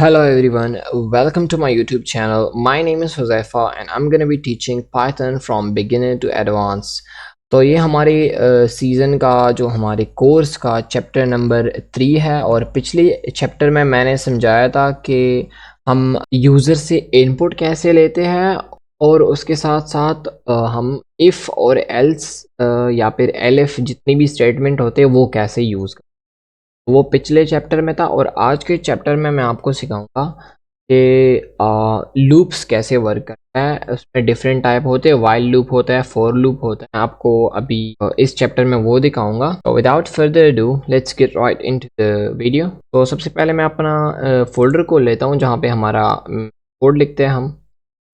Hello everyone, welcome to my YouTube channel. My name is Huzaifa and I'm gonna be teaching Python from beginner to advanced. तो ये हमारे season का जो हमारे course का chapter number 3 है और पिछले चैप्टर में मैंने समझाया था कि हम यूज़र से इनपुट कैसे लेते हैं और उसके साथ साथ हम इफ़ और एल्स या फिर एलिफ जितनी भी स्टेटमेंट होते हैं वो कैसे यूज़ करते हैं। वो पिछले चैप्टर में था और आज के चैप्टर में मैं आपको सिखाऊंगा कि लूप्स कैसे वर्क करता है। उसमें डिफरेंट टाइप होते हैं, वाइल लूप होता है, फॉर लूप होता है। आपको अभी इस चैप्टर में वो दिखाऊंगा। तो without further do let's get right into the video. तो सबसे पहले मैं अपना फोल्डर को लेता हूँ जहाँ पे हमारा कोड लिखते हैं हम।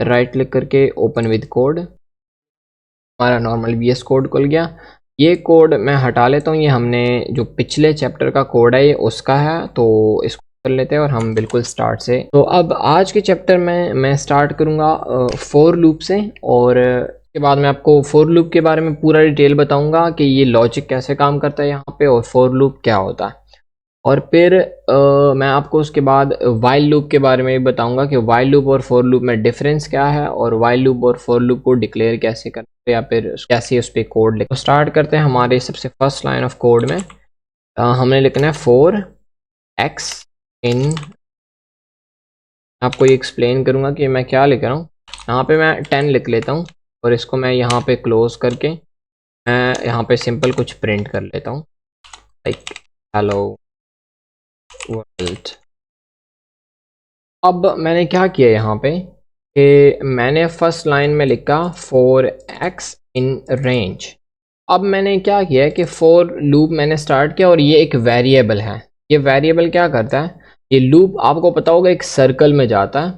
राइट क्लिक करके ओपन विद कोड, हमारा नॉर्मल VS कोड खुल गया। ये कोड मैं हटा लेता हूँ, ये हमने जो पिछले चैप्टर का कोड है ये उसका है, तो इसको कर लेते हैं और हम बिल्कुल स्टार्ट से। तो अब आज के चैप्टर में मैं स्टार्ट करूँगा फॉर लूप से, और के बाद मैं आपको फॉर लूप के बारे में पूरा डिटेल बताऊँगा कि ये लॉजिक कैसे काम करता है यहाँ पे और फॉर लूप क्या होता है। और फिर मैं आपको उसके बाद वाइल लूप के बारे में भी बताऊंगा कि वाइल लूप और फॉर लूप में डिफरेंस क्या है और वाइल लूप और फॉर लूप को डिक्लेयर कैसे करते हैं या फिर कैसे उस पर कोड लिख। तो स्टार्ट करते हैं हमारे सबसे फर्स्ट लाइन ऑफ कोड में। हमने लिखना है फॉर एक्स इन, आपको ये एक्सप्लेन करूंगा कि मैं क्या लिख रहा हूँ। यहाँ पे मैं 10 लिख लेता हूँ और इसको मैं यहाँ पे क्लोज करके मैं यहाँ पे सिंपल कुछ प्रिंट कर लेता हूँ, लाइक हेलो वर्ल्ड। अब मैंने क्या किया यहाँ पे कि मैंने फर्स्ट लाइन में लिखा फॉर एक्स इन रेंज। अब मैंने क्या किया कि फॉर लूप मैंने स्टार्ट किया और ये एक वेरिएबल है। ये वेरिएबल क्या करता है, ये लूप आपको पता होगा एक सर्कल में जाता है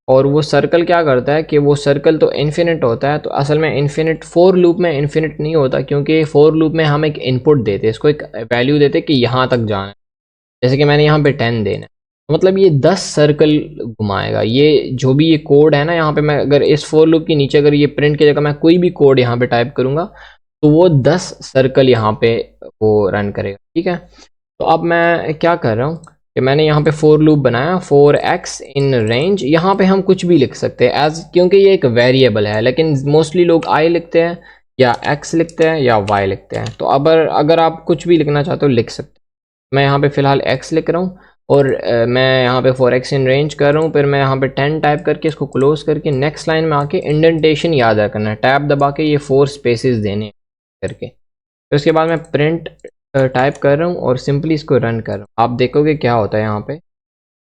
और वो सर्कल क्या करता है कि वो सर्कल तो इन्फिनिट होता है। तो असल में इन्फिनिट फॉर लूप में इन्फिनिट नहीं होता, क्योंकि फॉर लूप में हम एक इनपुट देते हैं, इसको एक वैल्यू देते कि यहाँ तक जाना है। जैसे कि मैंने यहाँ पे 10 देना है, मतलब ये 10 सर्कल घुमाएगा। ये जो भी ये कोड है ना, यहाँ पे मैं अगर इस फॉर लूप के नीचे अगर ये प्रिंट की जगह मैं कोई भी कोड यहाँ पे टाइप करूँगा तो वो 10 सर्कल यहाँ पे वो रन करेगा। ठीक है, तो अब मैं क्या कर रहा हूँ कि मैंने यहाँ पे फॉर लूप बनाया फॉर एक्स इन रेंज। यहाँ पे हम कुछ भी लिख सकते हैं एज, क्योंकि ये एक वेरिएबल है, लेकिन मोस्टली लोग आई लिखते हैं या एक्स लिखते हैं या वाई लिखते हैं। तो अब अगर आप कुछ भी लिखना चाहते हो लिख सकते हैं। मैं यहाँ पे फ़िलहाल x लिख रहा हूँ और मैं यहाँ पे फॉर एक्स इन रेंज कर रहा हूँ। फिर मैं यहाँ पे 10 टाइप करके इसको क्लोज करके नेक्स्ट लाइन में आके इंडेंटेशन याद रखना है, टैब दबा के ये 4 स्पेसेस देने करके। फिर उसके बाद मैं प्रिंट टाइप कर रहा हूँ और सिंपली इसको रन कर रहा हूँ। आप देखोगे क्या होता है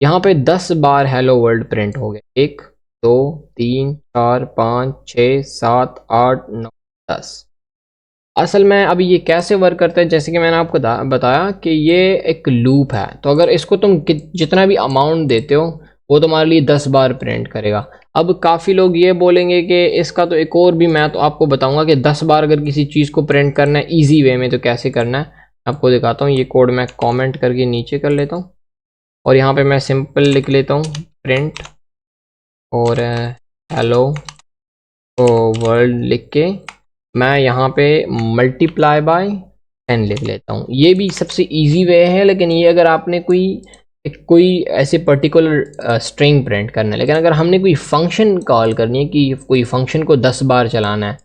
यहाँ पे 10 बार हेलो वर्ल्ड प्रिंट हो गए। 1 2 3 4 5 6 7 8 9 10। असल में अभी ये कैसे वर्क करता है, जैसे कि मैंने आपको बताया कि ये एक लूप है। तो अगर इसको तुम जितना भी अमाउंट देते हो वो तुम्हारे लिए 10 बार प्रिंट करेगा। अब काफ़ी लोग ये बोलेंगे कि इसका तो एक और भी, मैं तो आपको बताऊंगा कि 10 बार अगर किसी चीज़ को प्रिंट करना है ईजी वे में तो कैसे करना है आपको दिखाता हूँ। ये कोड मैं कॉमेंट करके नीचे कर लेता हूँ और यहाँ पे मैं सिंपल लिख लेता हूँ प्रिंट और हेलो वर्ल्ड लिख के मैं यहाँ पे मल्टीप्लाई बाय 10 लिख लेता हूँ। ये भी सबसे इजी वे है, लेकिन ये अगर आपने कोई ऐसे पर्टिकुलर स्ट्रिंग प्रिंट करना है। लेकिन अगर हमने कोई फंक्शन कॉल करनी है कि कोई फंक्शन को 10 बार चलाना है,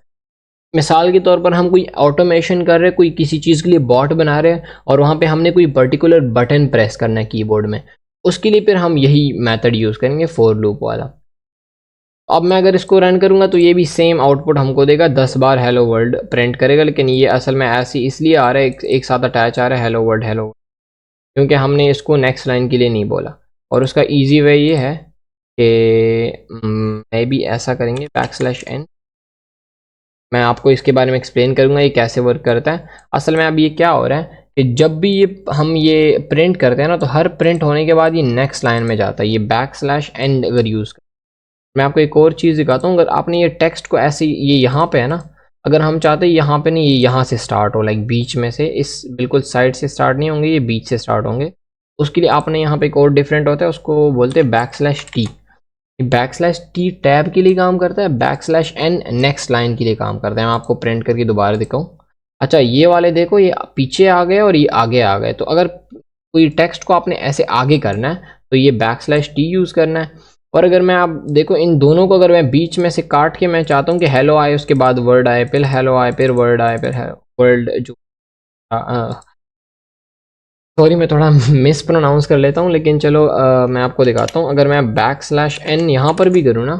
मिसाल के तौर पर हम कोई ऑटोमेशन कर रहे हैं, कोई किसी चीज़ के लिए बॉट बना रहे हैं और वहाँ पे हमने कोई पर्टिकुलर बटन प्रेस करना है कीबोर्ड में, उसके लिए फिर हम यही मेथड यूज़ करेंगे फॉर लूप वाला। अब मैं अगर इसको रन करूंगा तो ये भी सेम आउटपुट हमको देगा, 10 बार हेलो वर्ल्ड प्रिंट करेगा। लेकिन ये असल में ऐसे इसलिए आ रहा है, एक साथ अटैच आ रहा है हेलो वर्ल्ड हेलो, क्योंकि हमने इसको नेक्स्ट लाइन के लिए नहीं बोला। और उसका इजी वे ये है कि मे बी ऐसा करेंगे \n। मैं आपको इसके बारे में एक्सप्लेन करूंगा ये कैसे वर्क करता है। असल में अब ये क्या हो रहा है कि जब भी हम ये प्रिंट करते हैं ना, तो हर प्रिंट होने के बाद ये नेक्स्ट लाइन में जाता है। ये \n अगर यूज़, मैं आपको एक और चीज़ दिखाता हूँ। अगर आपने ये टेक्स्ट को ऐसे, ये यहाँ पे है ना, अगर हम चाहते हैं यहाँ पे नहीं, ये यहाँ से स्टार्ट हो, लाइक बीच में से, इस बिल्कुल साइड से स्टार्ट नहीं होंगे, ये बीच से स्टार्ट होंगे। उसके लिए आपने यहाँ पे एक और डिफरेंट होता है, उसको बोलते हैं \t। \t टैब के लिए काम करता है, \n नेक्स्ट लाइन के लिए काम करता है। मैं आपको प्रिंट करके दोबारा दिखाऊँ। अच्छा, ये वाले देखो, ये पीछे आ गए और ये आगे आ गए। तो अगर कोई टेक्स्ट को आपने ऐसे आगे करना है तो ये \t यूज़ करना है। और अगर मैं आप देखो इन दोनों को अगर मैं बीच में से काट के मैं चाहता हूँ कि हेलो आए उसके बाद वर्ड आए, फिर हेलो आए, फिर वर्ड आए, फिर वर्ड जो सॉरी मैं थोड़ा मिस प्रोनाउंस कर लेता हूँ, लेकिन चलो मैं आपको दिखाता हूँ। अगर मैं \n यहाँ पर भी करूँ ना,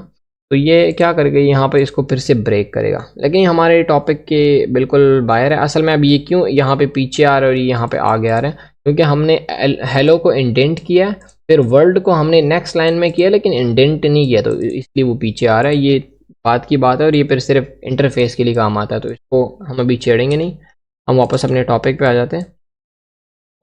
तो ये क्या करेगा, यहाँ पर इसको फिर से ब्रेक करेगा, लेकिन हमारे टॉपिक के बिल्कुल बाहर है। असल में अब ये क्यों यहाँ पे पीछे आ रहा है और ये यहाँ पे आगे आ रहा है, क्योंकि हमने हेलो को इंडेंट किया है, फिर वर्ल्ड को हमने नेक्स्ट लाइन में किया लेकिन इंडेंट नहीं किया, तो इसलिए वो पीछे आ रहा है। ये बात की बात है और ये फिर सिर्फ इंटरफेस के लिए काम आता है, तो इसको हम अभी छेड़ेंगे नहीं। हम वापस अपने टॉपिक पे आ जाते हैं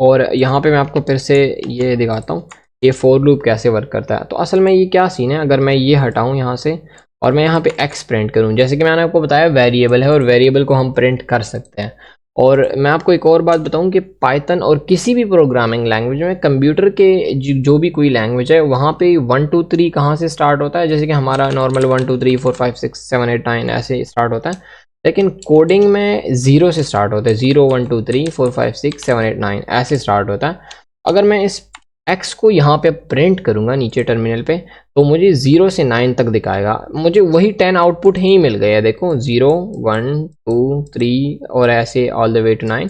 और यहाँ पे मैं आपको फिर से ये दिखाता हूँ ये फोर लूप कैसे वर्क करता है। तो असल में ये क्या सीन है, अगर मैं ये हटाऊँ यहाँ से और मैं यहाँ पे x प्रिंट करूँ, जैसे कि मैंने आपको बताया वेरिएबल है और वेरिएबल को हम प्रिंट कर सकते हैं। और मैं आपको एक और बात बताऊँ कि पाइथन और किसी भी प्रोग्रामिंग लैंग्वेज में, कंप्यूटर के जो भी कोई लैंग्वेज है, वहाँ पे 1 2 3 कहाँ से स्टार्ट होता है, जैसे कि हमारा नॉर्मल 1 2 3 4 5 6 7 8 9 ऐसे स्टार्ट होता है, लेकिन कोडिंग में 0 से स्टार्ट होता है। 0 1 2 3 4 5 6 7 8 9 ऐसे स्टार्ट होता है। अगर मैं इस x को यहाँ पे प्रिंट करूँगा नीचे टर्मिनल पे, तो मुझे 0 से 9 तक दिखाएगा। मुझे वही 10 आउटपुट ही मिल गया, देखो 0 1 2 3 और ऐसे ऑल द वे टू 9।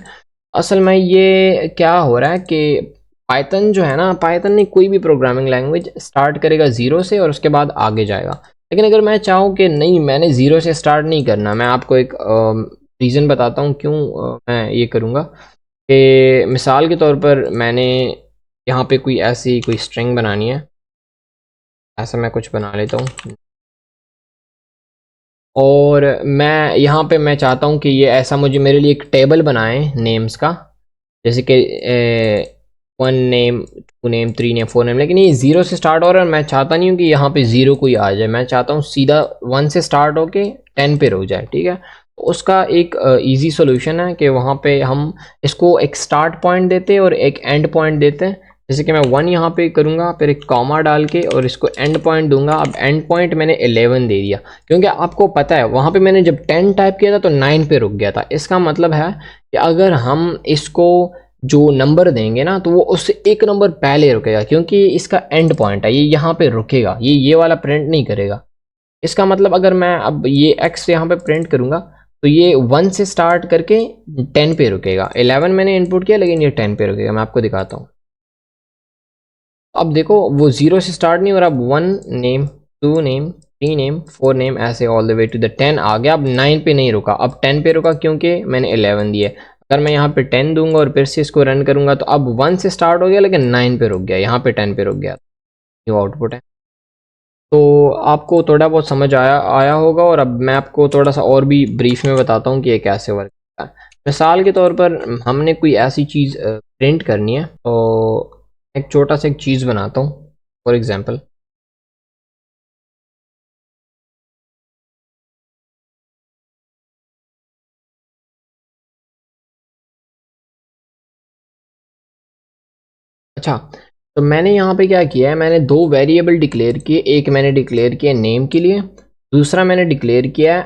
असल में ये क्या हो रहा है कि पाइथन जो है ना, पाइथन ने कोई भी प्रोग्रामिंग लैंग्वेज स्टार्ट करेगा 0 से और उसके बाद आगे जाएगा। लेकिन अगर मैं चाहूँ कि नहीं, मैंने 0 से स्टार्ट नहीं करना, मैं आपको एक रीज़न बताता हूँ क्यों मैं ये करूँगा। कि मिसाल के तौर पर मैंने यहाँ पे कोई स्ट्रिंग बनानी है, ऐसा मैं कुछ बना लेता हूँ और मैं यहाँ पे मैं चाहता हूँ कि ये ऐसा मुझे मेरे लिए एक टेबल बनाए नेम्स का, जैसे कि 1 नेम 2 नेम 3 नेम 4 नेम, लेकिन ये 0 से स्टार्ट हो रहा है। मैं चाहता नहीं हूँ कि यहाँ पे 0 कोई आ जाए, मैं चाहता हूँ सीधा 1 से स्टार्ट होके 10 पे रुक जाए, ठीक है। तो उसका एक इजी सॉल्यूशन है कि वहाँ पे हम इसको एक स्टार्ट पॉइंट देते हैं और एक एंड पॉइंट देते हैं। जैसे कि मैं 1 यहाँ पे करूँगा, फिर एक कॉमा डाल के और इसको एंड पॉइंट दूंगा। अब एंड पॉइंट मैंने 11 दे दिया, क्योंकि आपको पता है वहाँ पे मैंने जब 10 टाइप किया था तो 9 पे रुक गया था। इसका मतलब है कि अगर हम इसको जो नंबर देंगे ना, तो वो उससे एक नंबर पहले रुकेगा, क्योंकि इसका एंड पॉइंट है, ये यहाँ पे रुकेगा, ये वाला प्रिंट नहीं करेगा। इसका मतलब अगर मैं अब ये x यहाँ पे प्रिंट करूँगा, तो ये 1 से स्टार्ट करके 10 पे रुकेगा। 11 मैंने इनपुट किया लेकिन ये 10 पे रुकेगा। मैं आपको दिखाता हूँ। अब देखो वो 0 से स्टार्ट नहीं हो रहा, अब 1 नेम 2 नेम 3 नेम 4 नेम ऐसे all the way to the 10 आ गया। अब 9 पे नहीं रुका, अब 10 पे रुका क्योंकि मैंने 11 दिया। अगर मैं यहाँ पे 10 दूंगा और फिर से इसको रन करूंगा, तो अब 1 से स्टार्ट हो गया लेकिन 9 पे रुक गया, यहाँ पे 10 पे रुक गया। ये आउटपुट है। तो आपको थोड़ा बहुत समझ आया आया होगा। और अब मैं आपको थोड़ा सा और भी ब्रीफ में बताता हूँ कि ये कैसे वर्क करता है। मिसाल के तौर पर हमने कोई ऐसी चीज़ प्रिंट करनी है, तो एक छोटा सा एक चीज़ बनाता हूँ फॉर एग्जांपल। अच्छा, तो मैंने यहाँ पे क्या किया है, मैंने दो वेरिएबल डिक्लेयर किए। एक मैंने डिक्लेयर किया नेम के लिए, दूसरा मैंने डिक्लेयर किया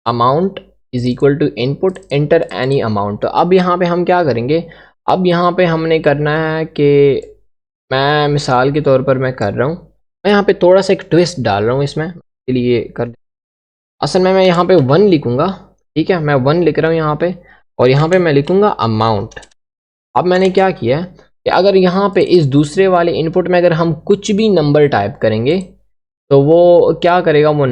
amount is equal to input enter any amount. तो अब यहाँ पे हम क्या करेंगे, अब यहाँ पे हमने करना है कि मैं मिसाल के तौर पर मैं कर रहा हूँ, मैं यहाँ पे थोड़ा सा एक ट्विस्ट डाल रहा हूँ इसमें के लिए कर। असल में मैं यहाँ पे 1 लिखूँगा, ठीक है, मैं 1 लिख रहा हूँ यहाँ पे, और यहाँ पे मैं लिखूँगा अमाउंट। अब मैंने क्या किया है कि अगर यहाँ पे इस दूसरे वाले इनपुट में अगर हम कुछ भी नंबर टाइप करेंगे, तो वो क्या करेगा, वो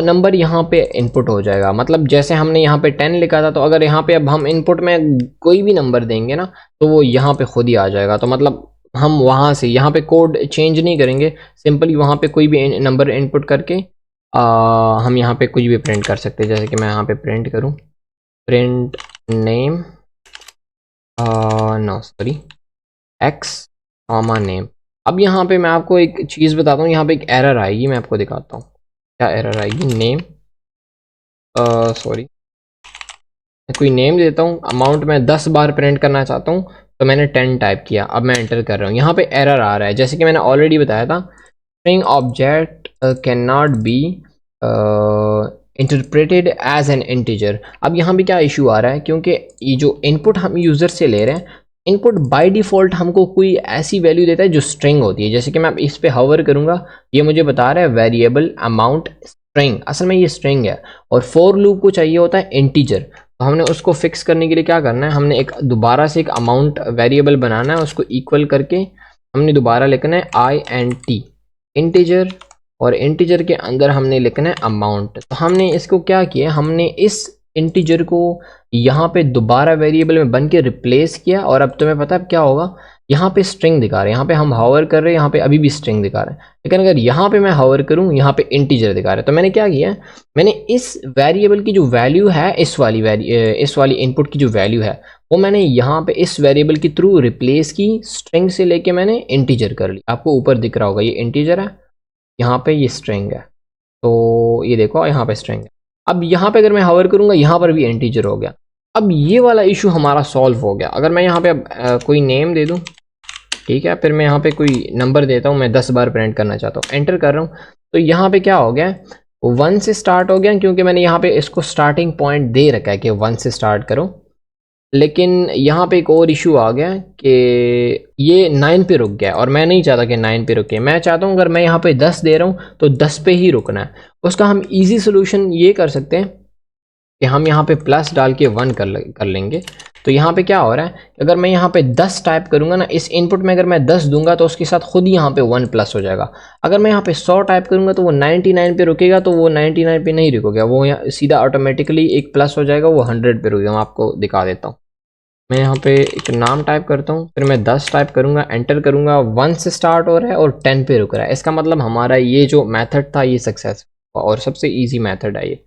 नंबर यहाँ पे इनपुट हो जाएगा। मतलब जैसे हमने यहाँ पे 10 लिखा था, तो अगर यहाँ पे अब हम इनपुट में कोई भी नंबर देंगे ना, तो वो यहाँ पे खुद ही आ जाएगा। तो मतलब हम वहाँ से यहाँ पे कोड चेंज नहीं करेंगे, सिंपली वहाँ पे कोई भी नंबर इनपुट करके हम यहाँ पे कुछ भी प्रिंट कर सकते हैं। जैसे कि मैं यहाँ पे प्रिंट करूँ, print name no sorry x comma name. अब यहाँ पे मैं आपको एक चीज़ बताता हूँ, यहाँ पे एक एरर आएगी, मैं आपको दिखाता हूँ क्या एरर आएगी। नेम सॉरी मैं कोई नेम देता हूँ, अमाउंट में 10 बार प्रिंट करना चाहता हूँ, तो मैंने 10 टाइप किया। अब मैं एंटर कर रहा हूँ, यहाँ पे एरर आ रहा है। जैसे कि मैंने ऑलरेडी बताया था, string object cannot be interpreted as an integer. अब यहाँ भी क्या इशू आ रहा है, क्योंकि ये जो इनपुट हम यूज़र से ले रहे हैं, इनपुट बाय डिफ़ॉल्ट हमको कोई ऐसी वैल्यू देता है जो स्ट्रिंग होती है। जैसे कि मैं इस पे हवर करूँगा, ये मुझे बता रहा है वेरिएबल अमाउंट स्ट्रिंग, असल में ये स्ट्रिंग है। और फॉर लूप को चाहिए होता है इंटीजर, तो हमने उसको फिक्स करने के लिए क्या करना है, हमने एक दोबारा से एक अमाउंट वेरिएबल बनाना है, उसको इक्वल करके हमने दोबारा लिखना है INT इंटीजर, और इंटीजर के अंदर हमने लिखना है अमाउंट। तो हमने इसको क्या किया, हमने इस इंटीजर को यहाँ पे दोबारा वेरिएबल में बन के रिप्लेस किया। और अब तुम्हें पता है क्या होगा, यहाँ पे स्ट्रिंग दिखा रहे हैं, यहाँ पे हम हावर कर रहे हैं, यहाँ पे अभी भी स्ट्रिंग दिखा रहे हैं, लेकिन अगर यहाँ पे मैं हावर करूँ, यहाँ पे इंटीजर दिखा रहा है। तो मैंने क्या किया, मैंने इस वेरिएबल की जो वैल्यू है, इस वाली इनपुट की जो वैल्यू है, वो मैंने यहाँ पे इस वेरिएबल के थ्रू रिप्लेस की, स्ट्रिंग से लेके मैंने इंटीजर कर ली। आपको ऊपर दिख रहा होगा ये इंटीजर है, यहाँ पे ये स्ट्रिंग है, तो ये देखो यहाँ पे स्ट्रिंग है। अब यहाँ पे अगर मैं हावर करूँगा, यहाँ पर भी इंटीजर हो गया। अब ये वाला इशू हमारा सॉल्व हो गया। अगर मैं यहाँ पे अब कोई नेम दे दूँ, ठीक है, फिर मैं यहाँ पे कोई नंबर देता हूँ, मैं 10 बार प्रिंट करना चाहता हूँ, एंटर कर रहा हूँ, तो यहाँ पे क्या हो गया, 1 से स्टार्ट हो गया, क्योंकि मैंने यहाँ पे इसको स्टार्टिंग पॉइंट दे रखा है कि 1 से स्टार्ट करो। लेकिन यहाँ पे एक और इशू आ गया कि ये 9 पे रुक गया, और मैं नहीं चाहता कि 9 पे रुके। मैं चाहता हूँ अगर मैं यहाँ पे 10 दे रहा हूँ तो 10 पे ही रुकना है। उसका हम इजी सोल्यूशन ये कर सकते हैं कि हम यहाँ पे प्लस डाल के 1 कर लेंगे। तो यहाँ पे क्या हो रहा है, अगर मैं यहाँ पे 10 टाइप करूँगा ना, इस इनपुट में अगर मैं 10 दूंगा तो उसके साथ खुद ही यहाँ पे 1 प्लस हो जाएगा। अगर मैं यहाँ पे 100 टाइप करूँगा तो वो 99 पे रुकेगा, तो वो 99 पे नहीं रुकेगा, वो यहाँ सीधा ऑटोमेटिकली एक प्लस हो जाएगा, वो 100 पे रुकेगा। मैं आपको दिखा देता हूँ। मैं यहाँ पे एक नाम टाइप करता हूँ, फिर मैं 10 टाइप करूँगा, एंटर करूँगा, 1 से स्टार्ट हो रहा है और 10 पे रुक रहा है। इसका मतलब हमारा ये जो मेथड था ये सक्सेस, और सबसे इजी मेथड है ये।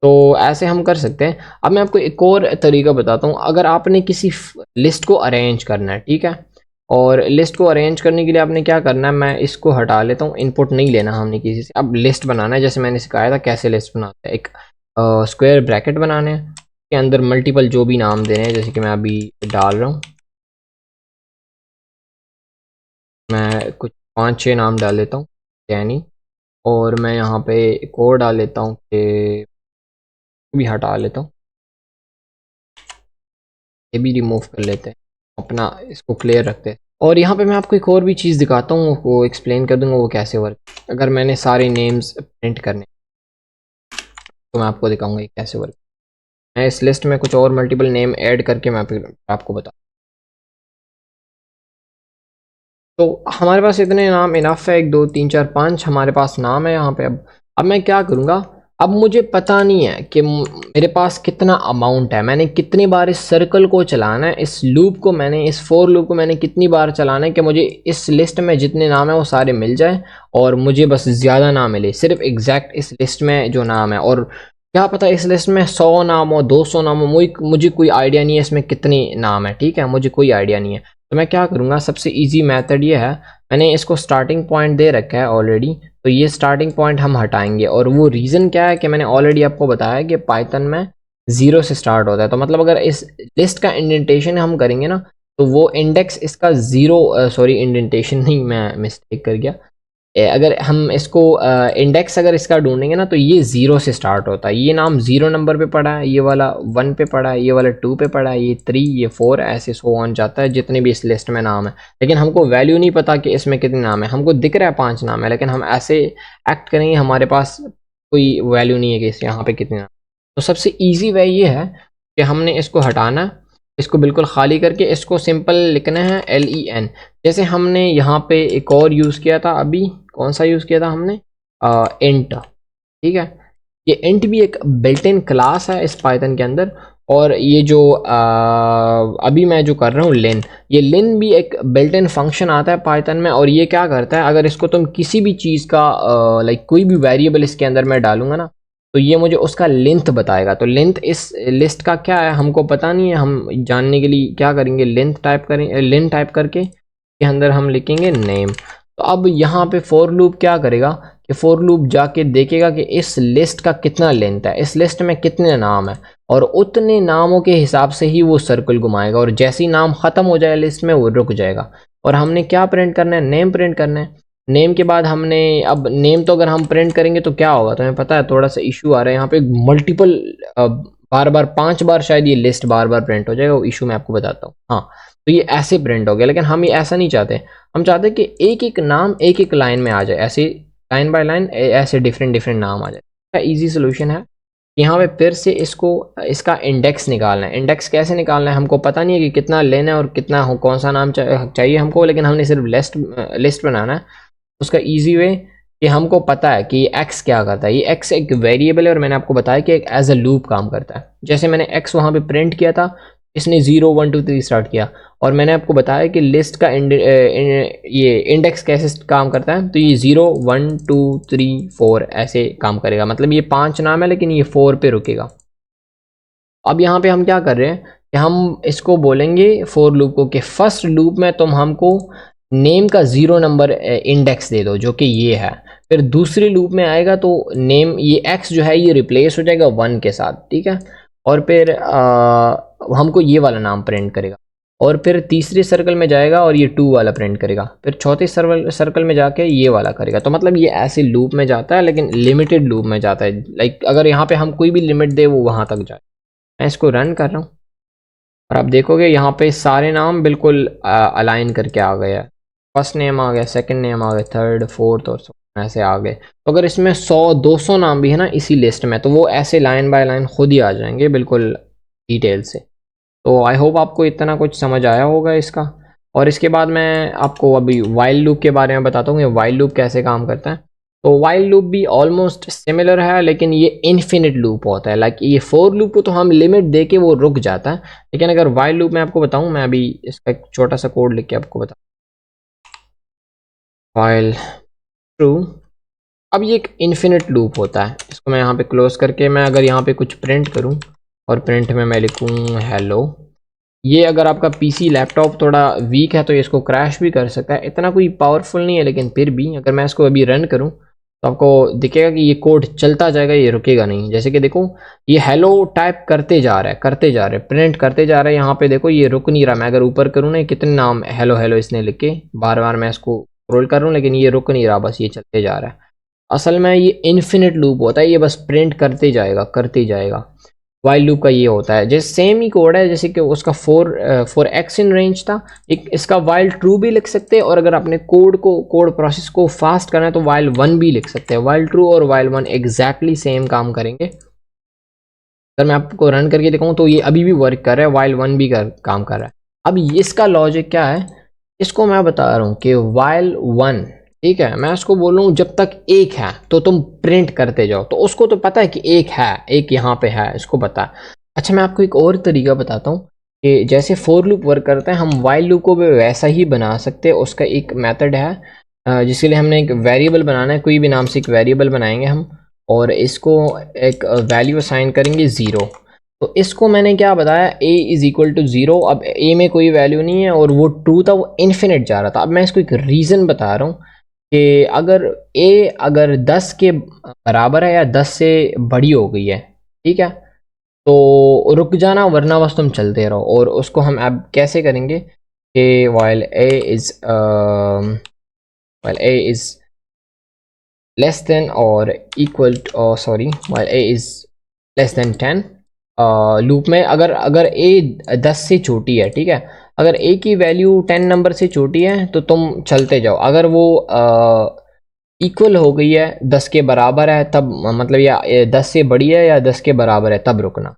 तो ऐसे हम कर सकते हैं। अब मैं आपको एक और तरीका बताता हूँ। अगर आपने किसी लिस्ट को अरेंज करना है, ठीक है, और लिस्ट को अरेंज करने के लिए आपने क्या करना है, मैं इसको हटा लेता हूँ, इनपुट नहीं लेना हमने किसी से। अब लिस्ट बनाना है, जैसे मैंने सिखाया था कैसे लिस्ट बनाते हैं। एक स्क्वायर ब्रैकेट बनाने हैं, के अंदर मल्टीपल जो भी नाम दे रहे हैं, जैसे कि मैं अभी डाल रहा हूँ, मैं कुछ 5-6 नाम डाल लेता हूँ यानी, और मैं यहाँ पे एक और डाल लेता हूँ कि भी हटा लेता हूँ, ये भी रिमूव कर लेते हैं, अपना इसको क्लियर रखते हैं। और यहाँ पे मैं आपको एक और भी चीज़ दिखाता हूँ, वो एक्सप्लेन कर दूंगा वो कैसे वर्क। अगर मैंने सारे नेम्स प्रिंट करने तो मैं आपको दिखाऊंगा ये कैसे वर्क। मैं इस लिस्ट में कुछ और मल्टीपल नेम ऐड करके मैं आपको बता। तो हमारे पास इतने नाम इनफ है, 1 2 3 4 5 हमारे पास नाम है यहाँ पे। अब मैं क्या करूँगा, अब मुझे पता नहीं है कि मेरे पास कितना अमाउंट है, मैंने कितनी बार इस सर्कल को चलाना है, इस लूप को मैंने, इस फॉर लूप को मैंने कितनी बार चलाना है कि मुझे इस लिस्ट में जितने नाम है वो सारे मिल जाए, और मुझे बस ज़्यादा ना मिले, सिर्फ एग्जैक्ट इस लिस्ट में जो नाम है। और क्या पता इस लिस्ट में 100 नाम हो, 200 नाम हो, मुझे कोई आइडिया नहीं है इसमें कितने नाम है, ठीक है, मुझे कोई आइडिया नहीं है। तो मैं क्या करूँगा, सबसे इजी मेथड ये है, मैंने इसको स्टार्टिंग पॉइंट दे रखा है ऑलरेडी, तो ये स्टार्टिंग पॉइंट हम हटाएंगे। और वो रीज़न क्या है कि मैंने ऑलरेडी आपको बताया कि पाइथन में 0 से स्टार्ट होता है। तो मतलब अगर इस लिस्ट का इंडेंटेशन हम करेंगे ना, तो वो इंडेक्स इसका 0, सॉरी इंडेंटेशन नहीं, मैं मिस्टेक कर गया। अगर हम इसको इंडेक्स अगर इसका ढूंढेंगे ना, तो ये 0 से स्टार्ट होता है। ये नाम 0 नंबर पे पड़ा है, ये वाला 1 पे पड़ा है, ये वाला 2 पे पड़ा है, ये 3, ये 4, ऐसे सो ऑन जाता है जितने भी इस लिस्ट में नाम है। लेकिन हमको वैल्यू नहीं पता कि इसमें कितने नाम है, हमको दिख रहा है 5 नाम है, लेकिन हम ऐसे एक्ट करेंगे हमारे पास कोई वैल्यू नहीं है कि इस यहाँ पे कितने नाम। तो सबसे ईजी वे ये है कि हमने इसको हटाना है, इसको बिल्कुल खाली करके इसको सिंपल लिखना है LEN। जैसे हमने यहाँ पे एक और यूज़ किया था, अभी कौन सा यूज़ किया था हमने, इंट, ठीक है। ये इंट भी एक बिल्ट इन क्लास है इस पाइथन के अंदर। और ये जो अभी मैं जो कर रहा हूँ लेन, ये लेन भी एक बिल्ट इन फंक्शन आता है पाइथन में। और ये क्या करता है, अगर इसको तुम किसी भी चीज़ का लाइक कोई भी वेरिएबल इसके अंदर मैं डालूंगा ना, तो ये मुझे उसका लेंथ बताएगा। तो लेंथ इस लिस्ट का क्या है हमको पता नहीं है, हम जानने के लिए क्या करेंगे, लेंथ टाइप करेंगे, लेन टाइप करके के अंदर हम लिखेंगे नेम। तो अब यहाँ पे फॉर लूप क्या करेगा कि फॉर लूप जाके देखेगा कि इस लिस्ट का कितना लेंथ है, इस लिस्ट में कितने नाम है, और उतने नामों के हिसाब से ही वो सर्कल घुमाएगा। और जैसे ही नाम खत्म हो जाए लिस्ट में, वो रुक जाएगा। और हमने क्या प्रिंट करना है, नेम प्रिंट करना है। नेम के बाद हमने, अब नेम तो अगर हम प्रिंट करेंगे तो क्या होगा, तुम्हें पता है, थोड़ा सा इशू आ रहा है यहाँ पे, मल्टीपल बार बार 5 बार शायद ये लिस्ट बार बार प्रिंट हो जाएगा, वो इशू मैं आपको बताता हूँ। हाँ, तो ये ऐसे प्रिंट हो गया। लेकिन हम ये ऐसा नहीं चाहते, हम चाहते हैं कि एक एक नाम एक एक लाइन में आ जाए, ऐसे लाइन बाय लाइन ऐसे डिफरेंट डिफरेंट नाम आ जाए। इसका ईजी सोल्यूशन है, यहाँ पे फिर से इसको इसका इंडेक्स निकालना है। इंडेक्स कैसे निकालना है, हमको पता नहीं है कि कितना लेना है और कितना हो, कौन सा नाम चाहिए हमको, लेकिन हमने सिर्फ लिस्ट बनाना है। उसका इजी वे कि हमको पता है कि ये x क्या करता है। ये x एक वेरिएबल है और मैंने आपको बताया कि एक एज अ लूप काम करता है। जैसे मैंने x वहाँ पे प्रिंट किया था, इसने 0 1 2 3 स्टार्ट किया, और मैंने आपको बताया कि लिस्ट का ये इंडेक्स कैसे काम करता है। तो ये 0 1 2 3 4 ऐसे काम करेगा, मतलब ये 5 नाम है लेकिन ये 4 पे रुकेगा। अब यहाँ पे हम क्या कर रहे हैं कि हम इसको बोलेंगे फॉर लूप को कि फर्स्ट लूप में तुम हमको नेम का 0 नंबर इंडेक्स दे दो, जो कि ये है। फिर दूसरी लूप में आएगा तो नेम ये x जो है ये रिप्लेस हो जाएगा 1 के साथ, ठीक है। और फिर हमको ये वाला नाम प्रिंट करेगा। और फिर तीसरे सर्कल में जाएगा और ये 2 वाला प्रिंट करेगा। फिर चौथे सर्कल में जाके ये वाला करेगा। तो मतलब ये ऐसे लूप में जाता है, लेकिन लिमिटेड लूप में जाता है। लाइक अगर यहाँ पे हम कोई भी लिमिट दे वो वहाँ तक जाए। मैं इसको रन कर रहा हूँ और आप देखोगे यहाँ पे सारे नाम बिल्कुल अलाइन करके आ गए हैं। फर्स्ट नेम आ गया, सेकंड नेम आ गया, थर्ड फोर्थ और ऐसे आ गए। तो अगर इसमें 100-200 नाम भी है ना इसी लिस्ट में, तो वो ऐसे लाइन बाय लाइन खुद ही आ जाएंगे बिल्कुल डिटेल से। तो आई होप आपको इतना कुछ समझ आया होगा इसका। और इसके बाद मैं आपको अभी वाइल लूप के बारे में बताता हूँ, वाइल लूप कैसे काम करता है। तो वाइल लूप भी ऑलमोस्ट सिमिलर है, लेकिन ये इन्फिनिट लूप होता है। लाइक ये फॉर लूप को तो हम लिमिट दे के वो रुक जाता है, लेकिन अगर वाइल लूप मैं आपको बताऊँ, मैं अभी इसका एक छोटा सा कोड लिख के आपको बताऊँ। वाइल ट्रू, अब ये एक इन्फिनिट लूप होता है। इसको मैं यहाँ पे क्लोज करके मैं अगर यहाँ पे कुछ प्रिंट करूँ और प्रिंट में मैं लिखूँ हेलो, ये अगर आपका पीसी लैपटॉप थोड़ा वीक है तो ये इसको क्रैश भी कर सकता है। इतना कोई पावरफुल नहीं है, लेकिन फिर भी अगर मैं इसको अभी रन करूँ तो आपको दिखेगा कि ये कोड चलता जाएगा, ये रुकेगा नहीं। जैसे कि देखो ये हेलो टाइप करते जा रहा है, प्रिंट करते जा रहा है। यहाँ पे देखो ये रुक नहीं रहा। मैं अगर ऊपर करूँ ना, कितने नाम हेलो हेलो इसने लिख के बार बार मैं इसको स्क्रॉल कर रहा हूँ, लेकिन ये रुक नहीं रहा, बस ये चलते जा रहा है। असल में ये इन्फिनिट लूप होता है, ये बस प्रिंट करते जाएगा। वाइल लूप का ये होता है, जैसे सेम ही कोड है जैसे कि उसका फॉर एक्स इन रेंज था। एक इसका वाइल ट्रू भी लिख सकते हैं, और अगर अपने कोड प्रोसेस को फास्ट करना है तो वाइल 1 भी लिख सकते हैं। वाइल ट्रू और वाइल 1 एग्जैक्टली सेम काम करेंगे। अगर मैं आपको रन करके दिखाऊं तो ये अभी भी वर्क कर रहा है, वाइल 1 भी काम कर रहा है। अब इसका लॉजिक क्या है, इसको मैं बता रहा हूँ कि वाइल 1, ठीक है, मैं उसको बोल रहा हूँ जब तक एक है तो तुम प्रिंट करते जाओ। तो उसको तो पता है कि एक है, एक यहाँ पे है, इसको पता है। अच्छा, मैं आपको एक और तरीका बताता हूँ कि जैसे फॉर लूप वर्क करता है, हम वाइल लूप को भी वैसा ही बना सकते हैं। उसका एक मेथड है जिसके लिए हमने एक वेरिएबल बनाना है। कोई भी नाम से एक वेरिएबल बनाएंगे हम, और इसको एक वैल्यू असाइन करेंगे 0। तो इसको मैंने क्या बताया, a इज इक्वल टू 0। अब a में कोई वैल्यू नहीं है और वो ट्रू था, वो इन्फिनिट जा रहा था। अब मैं इसको एक रीज़न बता रहा हूँ कि अगर अगर 10 के बराबर है या 10 से बड़ी हो गई है, ठीक है, तो रुक जाना, वरना बस तुम चलते रहो। और उसको हम अब कैसे करेंगे कि while a is less than or equal to, while a is less than 10, loop में अगर a 10 से छोटी है, ठीक है, अगर a की वैल्यू 10 नंबर से छोटी है तो तुम चलते जाओ। अगर वो इक्वल हो गई है, 10 के बराबर है, तब मतलब या 10 से बड़ी है या 10 के बराबर है, तब रुकना।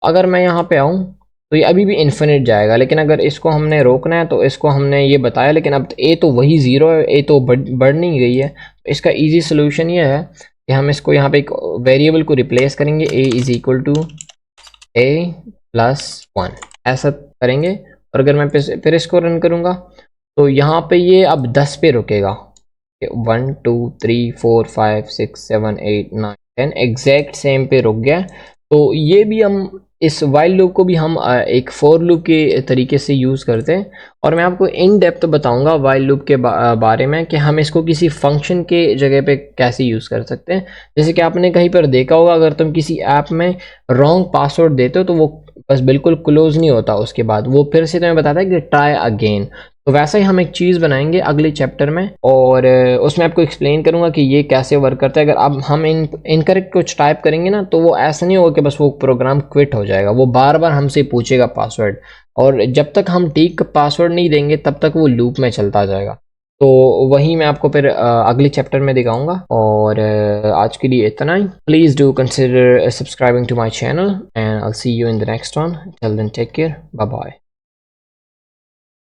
अगर मैं यहाँ पे आऊँ तो ये अभी भी इन्फिनिट जाएगा, लेकिन अगर इसको हमने रोकना है तो इसको हमने ये बताया, लेकिन अब a तो वही 0 है, a तो बढ़ नहीं गई है। तो इसका इजी सोल्यूशन ये है कि हम इसको यहाँ पे एक वेरिएबल को रिप्लेस करेंगे, a is equal to a plus 1, ऐसा करेंगे। और अगर मैं फिर इसको रन करूँगा तो यहाँ पे ये अब 10 पे रुकेगा। 1 2 3 4 5 6 7 8 9 10 एग्जैक्ट सेम पे रुक गया। तो ये भी हम इस वाइल लूप को भी हम एक फॉर लूप के तरीके से यूज़ करते हैं। और मैं आपको इन डेप्थ बताऊंगा वाइल लूप के बारे में कि हम इसको किसी फंक्शन के जगह पे कैसे यूज़ कर सकते हैं। जैसे कि आपने कहीं पर देखा होगा, अगर तुम किसी ऐप में रॉन्ग पासवर्ड देते हो तो वो बस बिल्कुल क्लोज नहीं होता, उसके बाद वो फिर से तुम्हें बताता है कि ट्राई अगेन। तो वैसा ही हम एक चीज़ बनाएंगे अगले चैप्टर में, और उसमें आपको एक्सप्लेन करूंगा कि ये कैसे वर्क करता है। अगर अब हम इनकरेक्ट कुछ टाइप करेंगे ना, तो वो ऐसा नहीं होगा कि बस वो प्रोग्राम क्विट हो जाएगा, वो बार बार हमसे पूछेगा पासवर्ड। और जब तक हम ठीक पासवर्ड नहीं देंगे तब तक वो लूप में चलता जाएगा। तो वही मैं आपको फिर अगले चैप्टर में दिखाऊंगा। और आज के लिए इतना ही। Please do consider subscribing to my channel and I will see you in the next one. Till then take care, bye bye.